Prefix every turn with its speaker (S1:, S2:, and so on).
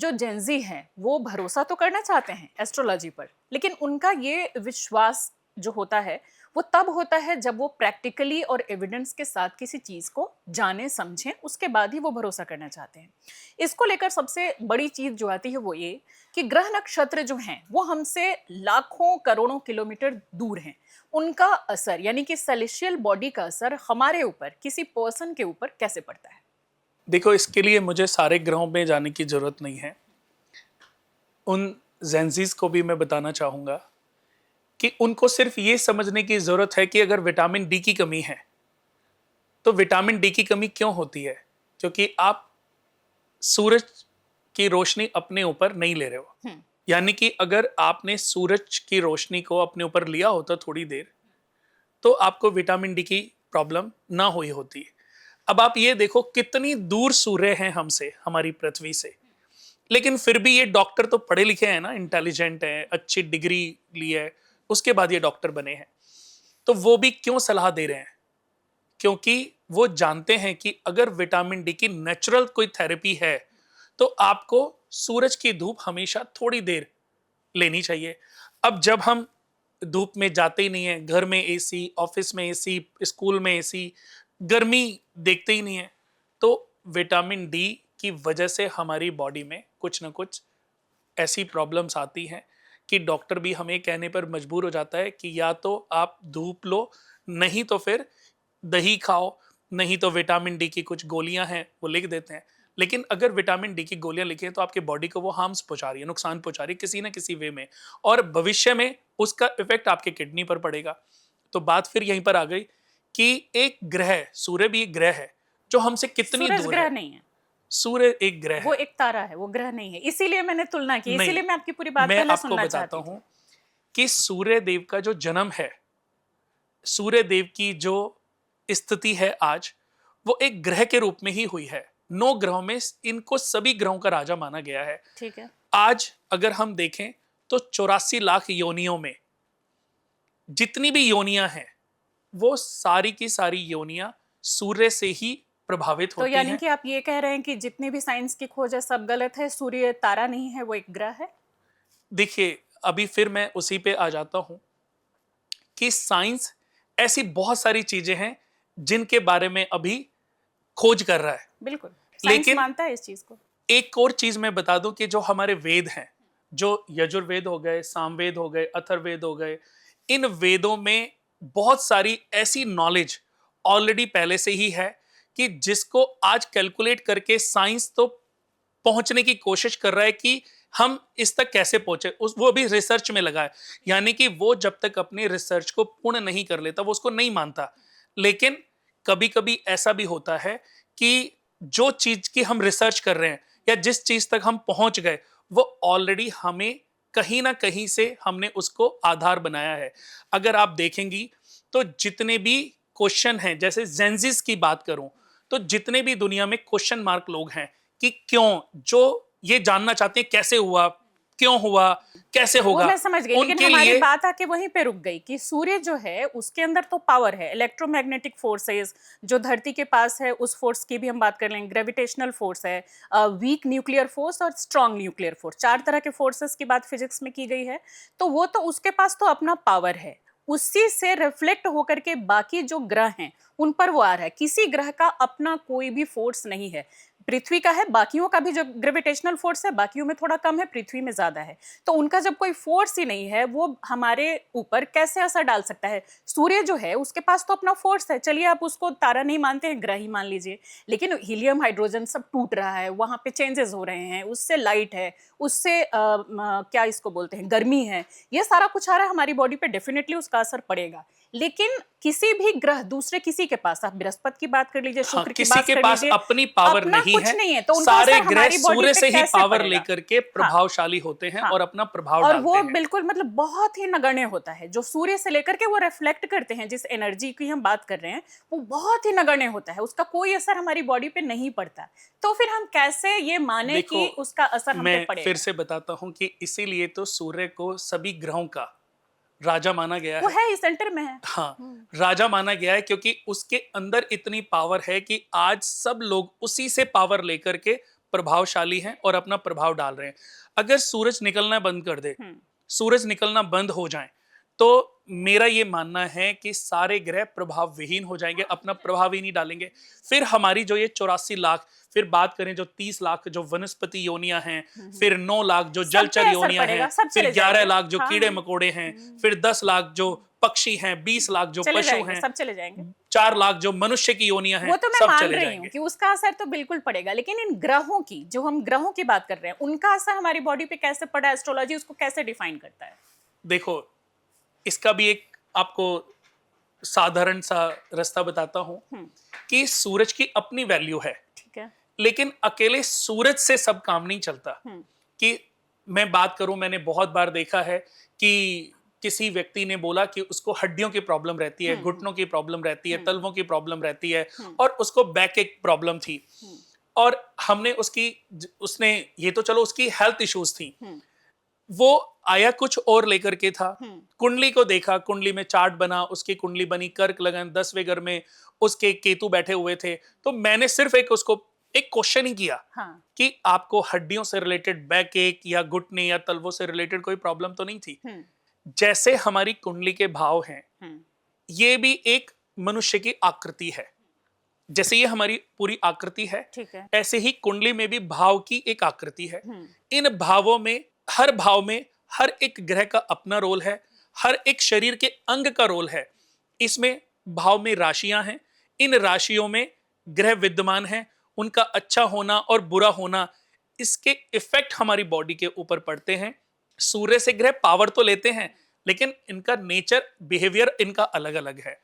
S1: जो जेंजी हैं वो भरोसा तो करना चाहते हैं एस्ट्रोलॉजी पर, लेकिन उनका ये विश्वास जो होता है वो तब होता है जब वो प्रैक्टिकली और एविडेंस के साथ किसी चीज को जाने समझें, उसके बाद ही वो भरोसा करना चाहते हैं। इसको लेकर सबसे बड़ी चीज जो आती है वो ये कि ग्रह नक्षत्र जो हैं वो हमसे लाखों करोड़ों किलोमीटर दूर हैं। उनका असर यानी कि सेलेशियल बॉडी का असर हमारे ऊपर, किसी पर्सन के ऊपर कैसे पड़ता है?
S2: देखो, इसके लिए मुझे सारे ग्रहों में जाने की जरूरत नहीं है। उन जेंजीज को भी मैं बताना चाहूंगा कि उनको सिर्फ ये समझने की जरूरत है कि अगर विटामिन डी की कमी है तो विटामिन डी की कमी क्यों होती है, क्योंकि आप सूरज की रोशनी अपने ऊपर नहीं ले रहे हो। यानी कि अगर आपने सूरज की रोशनी को अपने ऊपर लिया होता थोड़ी देर, तो आपको विटामिन डी की प्रॉब्लम ना हुई होती। अब आप ये देखो कितनी दूर सूर्य हैं हमसे, हमारी पृथ्वी से, लेकिन फिर भी ये डॉक्टर तो पढ़े लिखे हैं ना, इंटेलिजेंट है, अच्छी डिग्री ली है, उसके बाद ये डॉक्टर बने हैं। तो वो भी क्यों सलाह दे रहे हैं? क्योंकि वो जानते हैं कि अगर विटामिन डी की नेचुरल कोई थेरेपी है तो आपको सूरज की धूप हमेशा थोड़ी देर लेनी चाहिए। अब जब हम धूप में जाते ही नहीं है, घर में एसी, ऑफिस में एसी, स्कूल में एसी, गर्मी देखते ही नहीं है, तो विटामिन डी की वजह से हमारी बॉडी में कुछ ना कुछ ऐसी प्रॉब्लम्स आती हैं कि डॉक्टर भी हमें कहने पर मजबूर हो जाता है कि या तो आप धूप लो, नहीं तो फिर दही खाओ, नहीं तो विटामिन डी की कुछ गोलियां हैं वो लिख देते हैं। लेकिन अगर विटामिन डी की गोलियां लिखी हैं तो आपके बॉडी को वो हार्म्स पहुंचा रही है, नुकसान पहुंचा रही है किसी ना किसी वे में, और भविष्य में उसका इफेक्ट आपके किडनी पर पड़ेगा। तो बात फिर यहीं पर आ गई कि एक ग्रह, सूर्य भी एक ग्रह है जो हमसे कितनी
S1: सूरज
S2: दूर
S1: ग्रह
S2: है।
S1: नहीं है,
S2: सूर्य एक ग्रह
S1: वो
S2: है।
S1: एक तारा है, वो ग्रह नहीं है। इसीलिए मैंने तुलना की,
S2: नहीं,
S1: इसीलिए मैं आपकी पूरी बात
S2: मैं
S1: पहले
S2: आपको
S1: सुनना
S2: बताता
S1: चाहती थी।
S2: हूं कि सूर्य देव का जो जन्म है, सूर्य देव की जो स्थिति है आज, वो एक ग्रह के रूप में ही हुई है। 9 ग्रहों में इनको सभी ग्रहों का राजा माना गया है।
S1: ठीक है।
S2: आज अगर हम देखें तो 84 लाख योनियों में जितनी भी योनियां हैं, वो सारी की सारी योनियां सूर्य से ही प्रभावित
S1: तो
S2: होती
S1: यानी
S2: हैं।
S1: कि आप ये कह रहे हैं कि जितनी भी साइंस की खोज है सब गलत है, सूर्य तारा नहीं है, वो एक ग्रह है?
S2: देखिए, अभी फिर मैं उसी पे आ जाता हूं कि साइंस ऐसी बहुत सारी चीजें हैं जिनके बारे में अभी खोज कर रहा है।
S1: बिल्कुल, साइंस
S2: लेकिन
S1: मानता है इस चीज को।
S2: एक और चीज मैं बता दूं कि जो हमारे वेद हैं, जो यजुर्वेद हो गए, सामवेद हो गए, अथर्ववेद हो गए, इन वेदों में बहुत सारी ऐसी नॉलेज ऑलरेडी पहले से ही है कि जिसको आज कैलकुलेट करके साइंस तो पहुंचने की कोशिश कर रहा है कि हम इस तक कैसे पहुंचे, उस वो भी रिसर्च में लगा है। यानी कि वो जब तक अपनी रिसर्च को पूर्ण नहीं कर लेता वो उसको नहीं मानता। लेकिन कभी कभी ऐसा भी होता है कि जो चीज की हम रिसर्च कर रहे हैं या जिस चीज तक हम पहुंच गए, वो ऑलरेडी हमें कहीं ना कहीं से हमने उसको आधार बनाया है। अगर आप देखेंगी तो जितने भी क्वेश्चन हैं, जैसे जेंजिस की बात करूं, तो जितने भी दुनिया में क्वेश्चन मार्क लोग हैं कि क्यों, जो ये जानना चाहते हैं कैसे हुआ, क्यों हुआ, कैसे
S1: वो
S2: होगा,
S1: मैं समझ गई, लेकिन
S2: उनके
S1: हमारी
S2: लिए
S1: बात आके वहीं पे रुक गई कि सूर्य जो है उसके अंदर तो पावर है, इलेक्ट्रोमैग्नेटिक फोर्सेस जो धरती के पास है उस फोर्स की भी हम बात कर लेंगे, ग्रेविटेशनल फोर्स है, वीक न्यूक्लियर फोर्स और स्ट्रॉन्ग न्यूक्लियर फोर्स, 4 तरह के फोर्सेस की बात फिजिक्स में की गई है। तो वो तो उसके पास तो अपना पावर है, उसी से रिफ्लेक्ट होकर के बाकी जो ग्रह हैं उन पर वो आ रहा है। किसी ग्रह का अपना कोई भी फोर्स नहीं है। पृथ्वी का है, बाकियों का भी जो ग्रेविटेशनल फोर्स है बाकियों में थोड़ा कम है, पृथ्वी में ज्यादा है। तो उनका जब कोई फोर्स ही नहीं है, वो हमारे ऊपर कैसे असर डाल सकता है? सूर्य जो है उसके पास तो अपना फोर्स है, चलिए आप उसको तारा नहीं मानते हैं, ग्रह ही मान लीजिए, लेकिन हीलियम हाइड्रोजन सब टूट रहा है, वहां पे चेंजेस हो रहे हैं, उससे लाइट है, उससे क्या इसको बोलते हैं, गर्मी है, ये सारा कुछ आ रहा है हमारी बॉडी पे, डेफिनेटली उसका असर पड़ेगा। लेकिन किसी भी ग्रह दूसरे किसी के पास, आप बृहस्पति की बात कर लीजिए,
S2: हाँ,
S1: शुक्र की
S2: किसी
S1: बात
S2: के
S1: कर
S2: पास
S1: लीजिए,
S2: अपनी पावर
S1: अपना
S2: नहीं
S1: कुछ
S2: है।
S1: नहीं है, तो उनका
S2: सारे
S1: असर
S2: ग्रह
S1: हमारी बॉडी
S2: सूर्य
S1: पे
S2: से ही
S1: कैसे
S2: पावर
S1: पड़ेगा?
S2: लेकर के
S1: हाँ,
S2: प्रभावशाली होते हैं
S1: हाँ।
S2: और अपना प्रभाव
S1: और
S2: डालते
S1: वो
S2: हैं।
S1: बिल्कुल मतलब बहुत ही नगण्य होता है, जो सूर्य से लेकर के वो रिफ्लेक्ट करते हैं, जिस एनर्जी की हम बात कर रहे हैं वो बहुत ही नगण्य होता है, उसका कोई असर हमारी बॉडी पे नहीं पड़ता। तो फिर हम कैसे ये माने
S2: देखो,
S1: कि उसका असर हम पे
S2: मैं फिर
S1: पड़ेगा?
S2: से बताता हूं कि इसीलिए तो सूर्य को सभी ग्रहों का राजा माना गया
S1: वो
S2: है।
S1: है ही सेंटर में है।
S2: हाँ, राजा माना गया है क्योंकि उसके अंदर इतनी पावर है कि आज सब लोग उसी से पावर लेकर के प्रभावशाली हैं और अपना प्रभाव डाल रहे हैं। अगर सूरज निकलना बंद कर दे, सूरज निकलना बंद हो जाए, तो मेरा ये मानना है कि सारे ग्रह प्रभाव विहीन हो जाएंगे, अपना प्रभाव ही नहीं डालेंगे। फिर हमारी जो ये 84 लाख, फिर बात करें जो 30 लाख जो वनस्पति योनियां हैं, फिर 9 लाख जो
S1: सब पे
S2: जलचर
S1: असर
S2: योनियां
S1: पड़ेगा,
S2: हैं,
S1: सब
S2: फिर
S1: चले
S2: 11
S1: जाएंगे।
S2: लाख जो
S1: हाँ,
S2: कीड़े मकोड़े हैं, फिर 10 लाख जो पक्षी हैं, 20 लाख जो
S1: चले
S2: पशु
S1: जाएंगे,
S2: हैं,
S1: सब चले जाएंगे।
S2: 4 लाख जो मनुष्य की योनियां हैं,
S1: वो तो मैं
S2: सब
S1: मान
S2: चले
S1: रही हूँ
S2: जाएंगे।
S1: कि उसका असर तो बिल्कुल पड़ेगा, लेकिन इन ग्रहों की, जो हम ग्रहों की बात कर रहे हैं, उनका असर हमारी बॉडी पे कैसे पड़ा, एस्ट्रोलॉजी उसको कैसे डिफाइन करता है?
S2: देखो, इसका भी एक आपको साधारण सा रास्ता बताता हूं कि सूरज की अपनी वैल्यू है,
S1: ठीक है।
S2: लेकिन अकेले सूरज से सब काम नहीं चलता। कि मैं बात करूं, मैंने बहुत बार देखा है कि किसी व्यक्ति ने बोला कि उसको हड्डियों की प्रॉब्लम रहती है, घुटनों की प्रॉब्लम रहती है, तलवों की प्रॉब्लम रहती है, और उसको बैक एक प्रॉब्लम थी, और हमने उसने, ये तो चलो उसकी हेल्थ इश्यूज थी, वो आया कुछ और लेकर के था। कुंडली को देखा, कुंडली में चार्ट बना, उसकी कुंडली बनी कर्क लगन 10वें घर में, उसके केतु बैठे हुए थे। तो मैंने सिर्फ उसको एक क्वेश्चन ही किया,
S1: हाँ।
S2: कि आपको हड्डियों से रिलेटेड बैक एक या घुटने या तलवों से रिलेटेड कोई प्रॉब्लम तो नहीं थी? जैसे हमारी कुंडली के भाव हैं, ये भी एक मनुष्य की आकृति है। जैसे ये हमारी पूरी आकृति है,
S1: ठीक है।
S2: ऐसे ही कुंडली में भी भाव की एक आकृति है। इन भावों में, हर भाव में हर एक ग्रह का अपना रोल है, हर एक शरीर के अंग का रोल है। इसमें भाव में राशियां हैं, इन राशियों में ग्रह विद्यमान हैं, उनका अच्छा होना और बुरा होना, इसके इफेक्ट हमारी बॉडी के ऊपर पड़ते हैं। सूर्य से ग्रह पावर तो लेते हैं, लेकिन इनका नेचर, बिहेवियर इनका अलग अलग है।